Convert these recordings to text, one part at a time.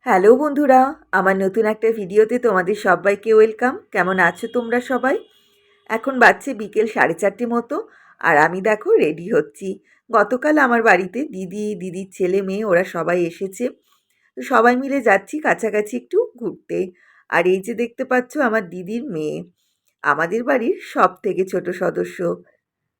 Hello বন্ধুরা, আমার নতুন একটা ভিডিওতে তোমাদের সবাইকে ওয়েলকাম। কেমন আছো তোমরা সবাই? এখন বাজছে বিকেল 4:30 মতো, আর আমি দেখো রেডি হচ্ছি। গতকাল আমার বাড়িতে দিদির ছেলে মেয়ে ওরা সবাই এসেছে। তো সবাই মিলে যাচ্ছি কাছাকাছি একটু ঘুরতে। আর এই যে দেখতে পাচ্ছ আমার দিদির মেয়ে, আমাদের বাড়ির সবথেকে ছোট সদস্য।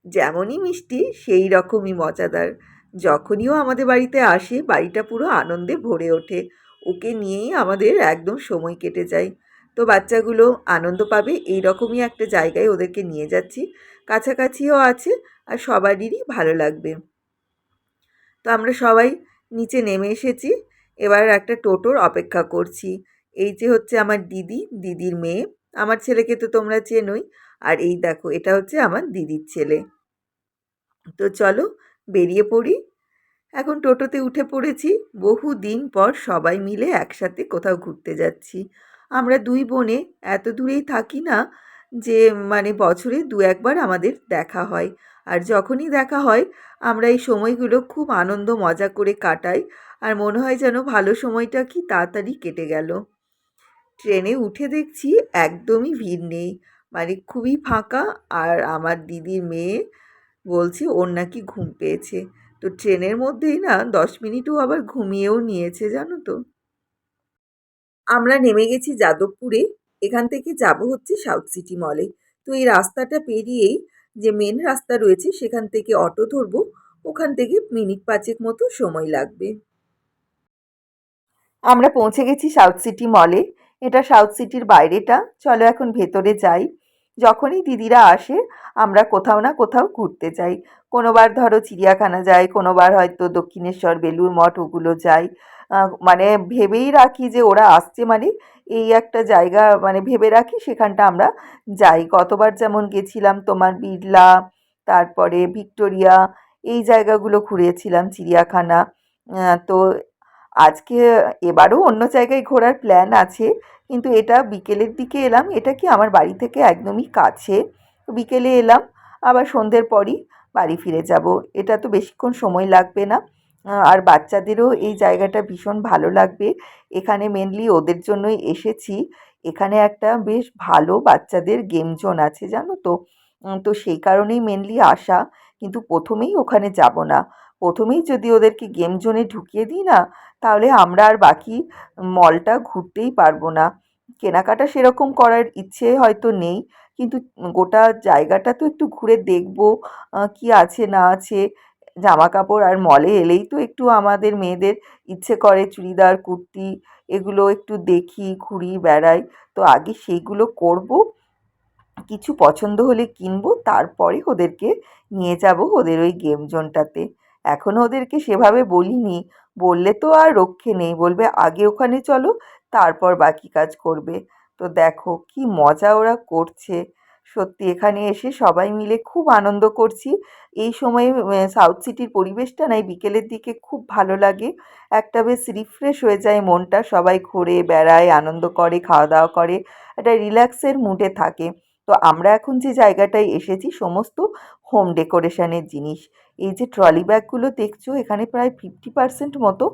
যেমনই মিষ্টি সেই রকমই মজাদার। যখনই ও আমাদের বাড়িতে আসে বাড়িটা পুরো আনন্দে ভরে ওঠে। ওকে নিয়েই আমাদের একদম সময় কেটে যায়। তো বাচ্চাগুলো আনন্দ পাবে এই রকমই একটা জায়গায় ওদেরকে নিয়ে যাচ্ছি। কাছাকাছিও আছে আর সবারই ভালো লাগবে। তো আমরা সবাই নিচে নেমে এসেছি। এবার একটা টোটোর অপেক্ষা করছি। এই যে হচ্ছে আমার দিদির মেয়ে। আমার ছেলেকে তো তোমরা চেনোই। আর এই দেখো এটা হচ্ছে আমার দিদির ছেলে। তো চলো বেরিয়ে পড়ি। এখন টোটোতে উঠে পড়েছি। বহুদিন পর সবাই মিলে একসাথে কোথাও ঘুরতে যাচ্ছি। আমরা দুই বোনে এত দূরেই থাকি না যে মানে বছরে দু একবার আমাদের দেখা হয়। আর যখনই দেখা হয় আমরা এই সময়গুলো খুব আনন্দ মজা করে কাটাই। আর মনে হয় যেন ভালো সময়টা কি তাড়াতাড়ি কেটে গেল। ট্রেনে উঠে দেখছি একদমই ভিড় নেই, মানে খুবই ফাঁকা। আর আমার দিদির মেয়ে বলছে ওর নাকি ঘুম পেয়েছে। তো ট্রেনের মধ্যেই না 10 মিনিটও আবার ঘুমিয়েও নিয়েছে, জানো তো। আমরা নেমে গেছি যাদবপুরে। এখান থেকে যাব হচ্ছে সাউথ সিটি মলে। তো এই রাস্তাটা পেরিয়েই যে মেন রাস্তা রয়েছে সেখান থেকে অটো ধরবো। ওখান থেকে মিনিট 5 মতো সময় লাগবে। আমরা পৌঁছে গেছি সাউথ সিটি মলে। এটা সাউথ সিটির বাইরেটা। চলো এখন ভেতরে যাই। যখনই দিদিরা আসে আমরা কোথাও না কোথাও ঘুরতে যাই। কোনোবার ধরো চিড়িয়াখানা যাই, কোনোবার হয়তো দক্ষিণেশ্বর, বেলুড় মঠ ওগুলো যাই। মানে ভেবেই রাখি যে ওরা আসছে মানে এই একটা জায়গা মানে ভেবে রাখি সেখানটা আমরা যাই। গতবার যেমন গেছিলাম তোমার বিড়লা, তারপরে ভিক্টোরিয়া, এই জায়গাগুলো ঘুরেছিলাম, চিড়িয়াখানা। তো আজকে এবারও অন্য জায়গায় ঘোরার প্ল্যান আছে, কিন্তু এটা বিকেলের দিকে এলাম। এটা কি আমার বাড়ি থেকে একদমই কাছে। বিকেলে এলাম, আবার সন্ধ্যের পরই বাড়ি ফিরে যাব। এটা তো বেশিক্ষণ সময় লাগবে না। আর বাচ্চাদেরও এই জায়গাটা ভীষণ ভালো লাগবে। এখানে মেনলি ওদের জন্যই এসেছি। এখানে একটা বেশ ভালো বাচ্চাদের গেম জোন আছে, জানো তো। তো সেই কারণেই মেনলি আসা। কিন্তু প্রথমেই ওখানে যাব না। প্রথমেই যদি ওদেরকে গেম জোনে ঢুকিয়ে দিই না, তাহলে আমরা আর বাকি মলটা ঘুরতেই পারবো না। কেনাকাটা সেরকম করার ইচ্ছে হয়তো নেই, কিন্তু গোটা জায়গাটা তো একটু ঘুরে দেখবো কি আছে না আছে। জামা কাপড় আর মলে এলেই তো একটু আমাদের মেয়েদের ইচ্ছে করে চুড়িদার, কুর্তি এগুলো একটু দেখি, ঘুরি, বেড়াই। তো আগে সেইগুলো করব। কিছু পছন্দ হলে কিনবো, তারপরে ওদেরকে নিয়ে যাব ওদের ওই গেম জোনটাতে। এখনও ওদেরকে সেভাবে বলিনি। বললে তো আর রক্ষে নেই, বলবে আগে ওখানে চলো, তারপর বাকি কাজ করবে। তো দেখো কি মজা ওরা করছে। সত্যি এখানে এসে সবাই মিলে খুব আনন্দ করছি। এই সময়ে সাউথ সিটির পরিবেশটা না এই বিকেলের দিকে খুব ভালো লাগে। একটা বেশ রিফ্রেশ হয়ে যায় মনটা। সবাই ঘুরে বেড়ায়, আনন্দ করে, খাওয়া দাওয়া করে, একটা রিল্যাক্সের মুডে থাকে। তো আমরা এখন যে জায়গাটায় এসেছি সমস্ত হোম ডেকোরেশনের জিনিস। এই যে ট্রলি ব্যাগগুলো দেখছো এখানে প্রায় 50% মতো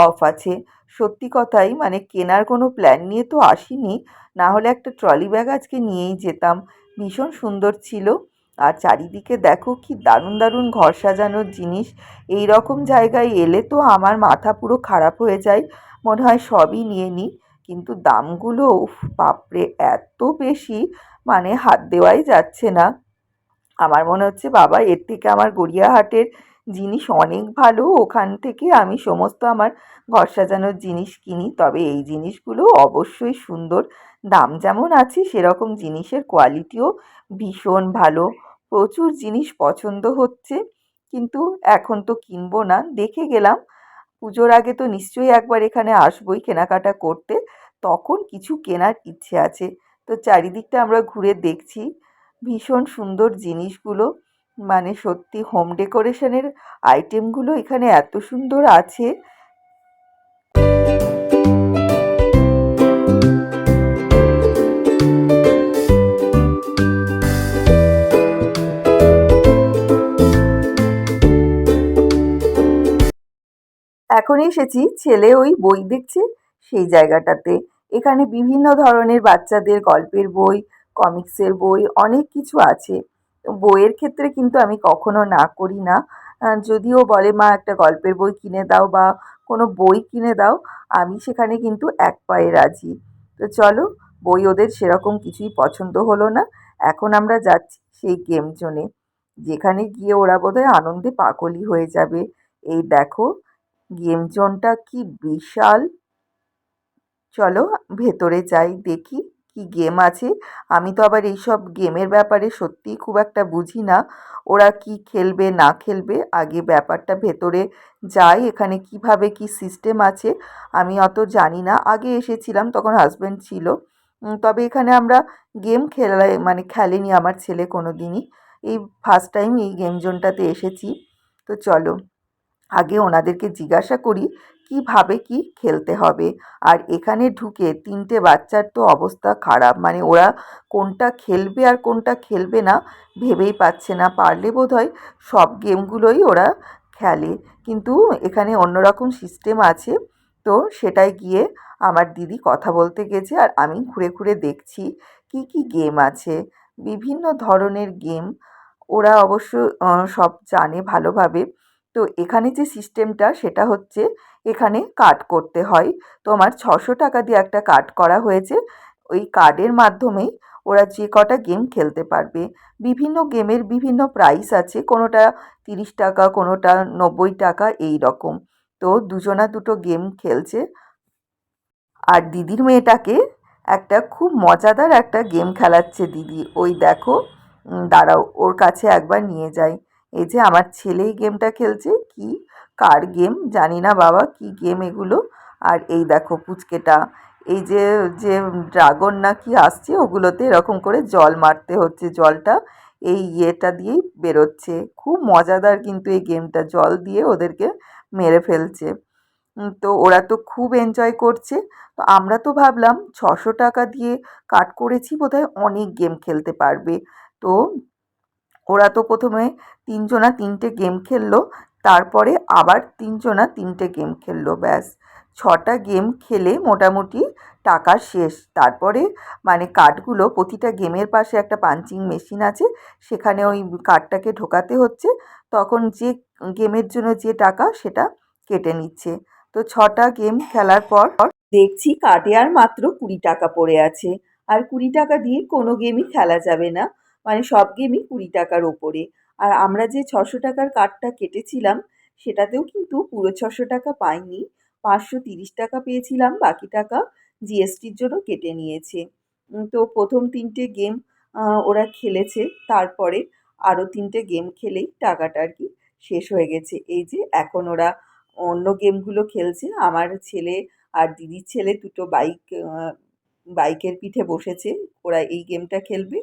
অফ আছে। সত্যি কথাই, মানে কেনার কোনো প্ল্যান নিয়ে তো আসিনি, না হলে একটা ট্রলি ব্যাগ আজকে নিয়েই যেতাম। ভীষণ সুন্দর ছিল। আর চারিদিকে দেখো কি দারুণ দারুণ ঘর সাজানোর জিনিস। এই রকম জায়গায় এলে তো আমার মাথা পুরো খারাপ হয়ে যায়, মনে হয় সবই নিয়ে নিই। কিন্তু দামগুলো উফ বাপরে এত বেশি, মানে হাত দেওয়াই যাচ্ছে না। আমার মনে হচ্ছে বাবা এর থেকে আমার গড়িয়াহাটের জিনিস অনেক ভালো। ওখান থেকে আমি সমস্ত আমার ঘর সাজানোর জিনিস কিনি। তবে এই জিনিসগুলো অবশ্যই সুন্দর। দাম যেমন আছে সেরকম জিনিসের কোয়ালিটিও ভীষণ ভালো। প্রচুর জিনিস পছন্দ হচ্ছে, কিন্তু এখন তো কিনবো না, দেখে গেলাম। পুজোর আগে তো নিশ্চয়ই একবার এখানে আসবোই কেনাকাটা করতে, তখন কিছু কেনার ইচ্ছে আছে। তো চারিদিকটা আমরা ঘুরে দেখছি, ভীষণ সুন্দর জিনিসগুলো। মানে সত্যি হোম ডেকোরেশনের আইটেমগুলো এখানে এত সুন্দর আছে। এখন এসেছি, ছেলে ওই বই দেখছে, সেই জায়গাটাতে। এখানে বিভিন্ন ধরনের বাচ্চাদের গল্পের বই, কমিক্সের বই অনেক কিছু আছে। বইয়ের ক্ষেত্রে কিন্তু আমি কখনো না করি না। যদিও বলে, "মা একটা গল্পের বই কিনে দাও বা কোনো বই কিনে দাও", আমি সেখানে কিন্তু এক পায়ে রাজি। তো চলো, বই ওদের সেরকম কিছুই পছন্দ হলো না। এখন আমরা যাচ্ছি সেই গেম জোনে, যেখানে গিয়ে ওরা বোধহয় আনন্দে পাগলই হয়ে যাবে। এই দেখো, গেম জোনটা কি বিশাল! চলো ভেতরে যাই, দেখি কি গেম আছে। আমি তো আবার এইসব গেমের ব্যাপারে সত্যিই খুব একটা বুঝি না। ওরা কি খেলবে না খেলবে, আগে ব্যাপারটা ভেতরে যাই, এখানে কিভাবে কি সিস্টেম আছে আমি অত জানি না। আগে এসেছিলাম, তখন হাজব্যান্ড ছিল। তবে এখানে আমরা গেম খেলেনি আমার ছেলে কোনো দিনই। এই ফার্স্ট টাইম এই গেম জোনটাতে এসেছি। তো চলো আগে ওনাদেরকে জিজ্ঞাসা করি কিভাবে কি খেলতে হবে। আর এখানে ঢুকে 3টে বাচ্চার তো অবস্থা খারাপ, মানে ওরা কোনটা খেলবে আর কোনটা খেলবে না ভেবেই পাচ্ছে না। পারলে বোধহয় সব গেমগুলোই ওরা খেলে, কিন্তু এখানে অন্যরকম সিস্টেম আছে। তো সেটাই গিয়ে আমার দিদি কথা বলতে গেছে, আর আমি ঘুরে ঘুরে দেখছি কি কি গেম আছে। বিভিন্ন ধরনের গেম, ওরা অবশ্য সব জানে ভালোভাবে। তো এখানে যে সিস্টেমটা সেটা হচ্ছে, এখানে কার্ড করতে হয়। তোমার 600 টাকা দিয়ে একটা কার্ড করা হয়েছে। ওই কার্ডের মাধ্যমেই ওরা যে কটা গেম খেলতে পারবে। বিভিন্ন গেমের বিভিন্ন প্রাইস আছে, কোনোটা 30 টাকা, কোনোটা 90 টাকা, এই রকম। তো দুজনা দুটো গেম খেলছে। আর দিদির মেয়েটাকে একটা খুব মজাদার একটা গেম খেলাচ্ছে দিদি, ওই দেখো। দাঁড়াও, ওর কাছে একবার নিয়ে যাই। এই যে আমার ছেলে এই গেমটা খেলছে, কি কার গেম জানি না বাবা, কি গেম এগুলো। আর এই দেখো পুচকেটা, এই যে যে ড্রাগন না কি আসছে, ওগুলোতে এরকম করে জল মারতে হচ্ছে, জলটা এই ইয়েটা দিয়েই বেরোচ্ছে। খুব মজাদার কিন্তু এই গেমটা, জল দিয়ে ওদেরকে মেরে ফেলছে। তো ওরা তো খুব এনজয় করছে। তো আমরা তো ভাবলাম 600 টাকা দিয়ে কাট করেছি, বোধহয় অনেক গেম খেলতে পারবে। তো ওরা তো প্রথমে 3জনা 3টে গেম খেললো, তারপরে আবার 3জনা 3টে গেম খেললো, ব্যাস 6টা গেম খেলে মোটামুটি টাকা শেষ। তারপরে মানে কার্ডগুলো, প্রতিটা গেমের পাশে একটা পাঞ্চিং মেশিন আছে, সেখানে ওই কার্ডটাকে ঢোকাতে হচ্ছে, তখন যে গেমের জন্য যে টাকা সেটা কেটে নিচ্ছে। তো 6টা গেম খেলার পর দেখছি কার্ডে আর মাত্র 20 টাকা পড়ে আছে। আর 20 টাকা দিয়ে কোনো গেমই খেলা যাবে না, মানে সব গেমই 20 টাকার ওপরে। আর আমরা যে 600 টাকার কার্ডটা কেটেছিলাম, সেটাতেও কিন্তু পুরো 600 টাকা পাইনি, 530 টাকা পেয়েছিলাম, বাকি টাকা জিএসটির জন্য কেটে নিয়েছে। তো প্রথম 3টে গেম ওরা খেলেছে, তারপরে আরও 3টে গেম খেলেই টাকাটা আর কি শেষ হয়ে গেছে। এই যে এখন ওরা অন্য গেমগুলো খেলছে। আমার ছেলে আর দিদির ছেলে দুটো বাইকের পিঠে বসেছে, ওরা এই গেমটা খেলবে।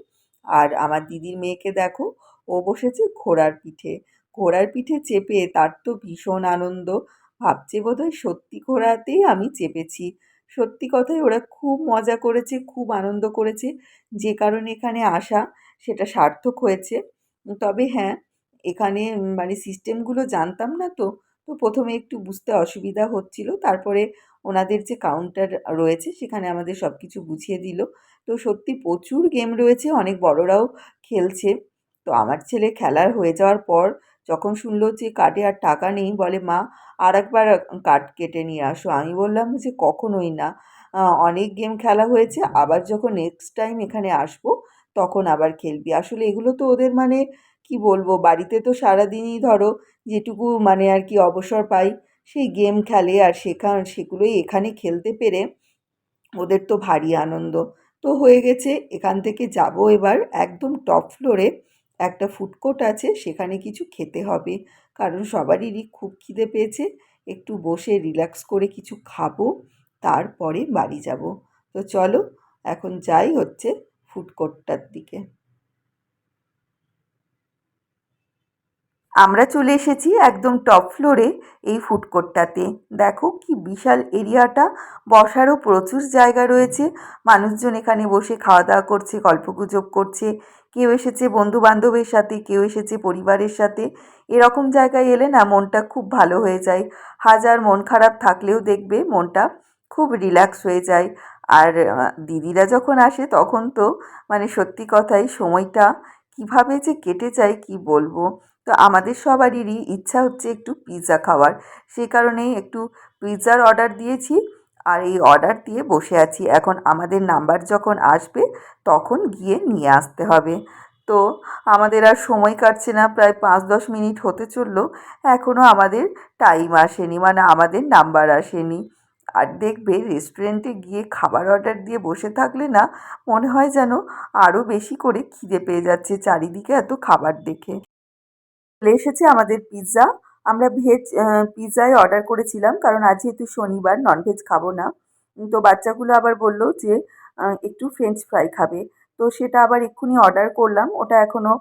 আর আমার দিদির মেয়েকে দেখো, ও বসেছে ঘোড়ার পিঠে। ঘোড়ার পিঠে চেপে তার তো ভীষণ আনন্দ, ভাবছে বোধহয় সত্যি ঘোড়াতেই আমি চেপেছি। সত্যি কথাই ওরা খুব মজা করেছে, খুব আনন্দ করেছে। যে কারণে এখানে আসা সেটা সার্থক হয়েছে। তবে হ্যাঁ, এখানে মানে সিস্টেমগুলো জানতাম না তো। তো প্রথমে একটু বুঝতে অসুবিধা হচ্ছিল, তারপরে ওনাদের যে কাউন্টার রয়েছে সেখানে আমাদের সব কিছু বুঝিয়ে দিল। তো সত্যি প্রচুর গেম রয়েছে, অনেক বড়রাও খেলছে। তো আমার ছেলে খেলার হয়ে যাওয়ার পর যখন শুনলো যে কার্ডে আর টাকা নেই, বলে, "মা, আরেকবার কার্ড কেটে নিয়ে আসো।" আমি বললাম যে কখনোই না, অনেক গেম খেলা হয়েছে, আবার যখন নেক্সট টাইম এখানে আসবো তখন আবার খেলবি। আসলে এগুলো তো ওদের মানে কি বলবো, বাড়িতে তো সারাদিনই ধরো যেটুকু মানে আর কি অবসর পাই, সেই গেম খেলে, আর সেগুলোই এখানে খেলতে পেরে ওদের তো ভারী আনন্দ। তো হয়ে গেছে, এখান থেকে যাব এবার একদম টপ ফ্লোরে একটা ফুড কোর্ট আছে, সেখানে কিছু খেতে হবে, কারণ সবারই খুব খিদে পেয়েছে। একটু বসে রিল্যাক্স করে কিছু খাবো, তারপরে বাড়ি যাব। তো চলো এখন যাই হচ্ছে ফুড কোর্টটার দিকে। আমরা চলে এসেছি একদম টপ ফ্লোরে এই ফুড কোর্টটাতে। দেখো কি বিশাল এরিয়াটা, বসারও প্রচুর জায়গা রয়েছে। মানুষজন এখানে বসে খাওয়া দাওয়া করছে, গল্পগুজব করছে। কেউ এসেছে বন্ধু বান্ধবের সাথে, কেউ এসেছে পরিবারের সাথে। এরকম জায়গায় এলে না মনটা খুব ভালো হয়ে যায়। হাজার মন খারাপ থাকলেও দেখবে মনটা খুব রিল্যাক্স হয়ে যাই। আর দিদিরা যখন আসে তখন তো মানে সত্যি কথাই সময়টা কিভাবে যে কেটে যায় কি বলবো। তো আমাদের সবারই ইচ্ছা হচ্ছে একটু পিৎজা খাওয়ার। সেই কারণেই একটু পিৎজার অর্ডার দিয়েছি আর এই অর্ডার দিয়ে বসে আছি। এখন আমাদের নাম্বার যখন আসবে তখন গিয়ে নিয়ে আসতে হবে। তো আমাদের আর সময় কাটছে না, প্রায় ৫-১০ মিনিট হতে চললো, এখনও আমাদের টাইম আসেনি, মানে আমাদের নাম্বার আসেনি। আর দেখবে রেস্টুরেন্টে গিয়ে খাবার অর্ডার দিয়ে বসে থাকলে না মনে হয় যেন আরও বেশি করে খিদে পেয়ে যাচ্ছে চারিদিকে এত খাবার দেখে। চলে এসেছে আমাদের পিৎজা। আমরা ভেজ পিৎজাই অর্ডার করেছিলাম, কারণ আজ যেহেতু শনিবার ননভেজ খাবো না। তো বাচ্চাগুলো আবার বলল যে একটু ফ্রেঞ্চ ফ্রাই খাবে। তো সেটা আবার এক্ষুনি অর্ডার করলাম, ওটা এখনও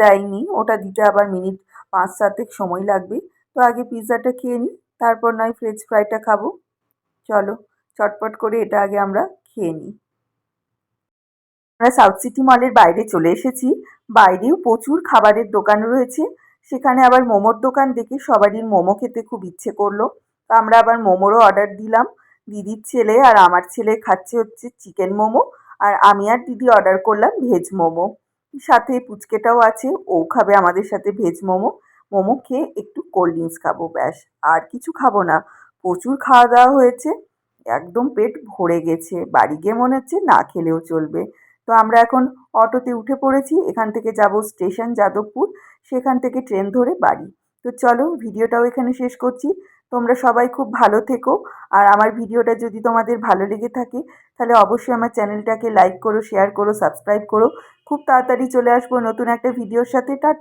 দেয়নি, ওটা দিতে আবার মিনিট ৫-৭ সময় লাগবে। তো আগে পিৎজাটা খেয়ে নিই, তারপর নয় ফ্রেঞ্চ ফ্রাইটা খাবো। চলো চটপট করে এটা আগে আমরা খেয়ে নিই। আমরা সাউথ সিটি মলের বাইরে চলে এসেছি। বাইরেও প্রচুর খাবারের দোকান রয়েছে। সেখানে আবার মোমোর দোকান দেখে সবারই মোমো খেতে খুব ইচ্ছে করলো। তো আমরা আবার মোমোরও অর্ডার দিলাম। দিদির ছেলে আর আমার ছেলে খাচ্ছে হচ্ছে চিকেন মোমো, আর আমি আর দিদি অর্ডার করলাম ভেজ মোমো। সাথে পুচকেটাও আছে, ও খাবে আমাদের সাথে ভেজ মোমো। মোমো খেয়ে একটু কোল্ড ড্রিঙ্কস খাবো, ব্যাস আর কিছু খাবো না। প্রচুর খাওয়া দাওয়া হয়েছে, একদম পেট ভরে গেছে, বাড়ি গিয়ে মনে হচ্ছে না খেলেও চলবে। তো আমরা এখন অটোতে উঠে পড়েছি, এখান থেকে যাব স্টেশন যাদবপুর, সেখান থেকে ট্রেন ধরে বাড়ি। তো চলো ভিডিওটাও এখানে শেষ করছি। তোমরা সবাই খুব ভালো থেকো, আর আমার ভিডিওটা যদি তোমাদের ভালো লেগে থাকে তাহলে অবশ্যই আমার চ্যানেলটাকে লাইক করো, শেয়ার করো, সাবস্ক্রাইব করো। খুব তাড়াতাড়ি চলে আসবো নতুন একটা ভিডিওর সাথে। টাটা।